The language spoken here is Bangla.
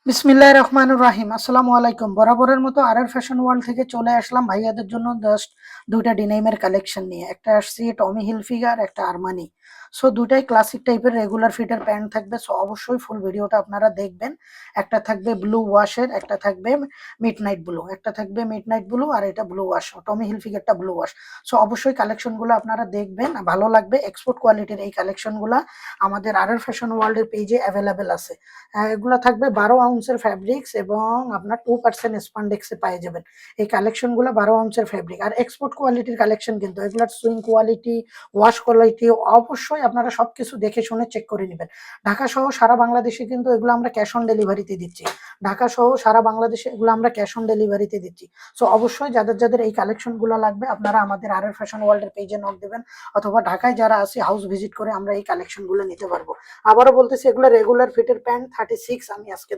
বিসমিল্লাহির রহমানির রহিম। আসসালামু আলাইকুম। বরাবরের মতো আরআর ফ্যাশন ওয়ার্ল্ড থেকে চলে আসলাম ভাইয়াদের জন্য জাস্ট দুইটা ডিনাইমের কালেকশন নিয়ে। একটা আসছি টমি হিলফিগার, একটা আরমানি। সো দুটাই ক্লাসিক টাইপের রেগুলার ফিটের প্যান্ট থাকবে। সো অবশ্যই ফুল ভিডিওটা আপনারা দেখবেন। একটা থাকবে ব্লু ওয়াশের, একটা থাকবে মিডনাইট ব্লু, একটা থাকবে মিডনাইট ব্লু আর এটা ব্লু ওয়াশ। টমি হিলফিগারটা ব্লু ওয়াশ। সো অবশ্যই কালেকশনগুলো আপনারা দেখবেন, ভালো লাগবে। এক্সপোর্ট কোয়ালিটির এই কালেকশনগুলো আমাদের আরআর ফ্যাশন ওয়ার্ল্ডের পেজে অ্যাভেলেবেল আছে। এগুলা থাকবে 12 আউন্সের ফ্যাব্রিক্স এবং আপনার 2% স্পান্ডেক্সে পেয়ে যাবেন। এই কালেকশনগুলো 12 আউন্সের ফ্যাব্রিক আর এক্সপোর্ট কোয়ালিটির কালেকশন, কিন্তু এগুলার সুইং কোয়ালিটি, ওয়াশ কোয়ালিটি অবশ্যই আপনারা সবকিছু দেখে শুনে চেক করে নেবেন। ঢাকা সহ সারা বাংলাদেশে কিন্তু এগুলো আমরা ক্যাশ অন ডেলিভারিতে দিচ্ছি। ঢাকা সহ সারা বাংলাদেশে এগুলো আমরা ক্যাশ অন ডেলিভারিতে দিচ্ছি। সো অবশ্যই যাদের যাদের এই কালেকশনগুলো লাগবে আপনারা আমাদের আরআর ফ্যাশন ওয়ার্ল্ডের পেজে নক দেবেন, অথবা ঢাকায় যারা আছে হাউস ভিজিট করে আমরা এই কালেকশনগুলো নিতে পারবো। আবারও বলতেছি, এগুলো রেগুলার ফিটের প্যান্ট 36 আমি আজকে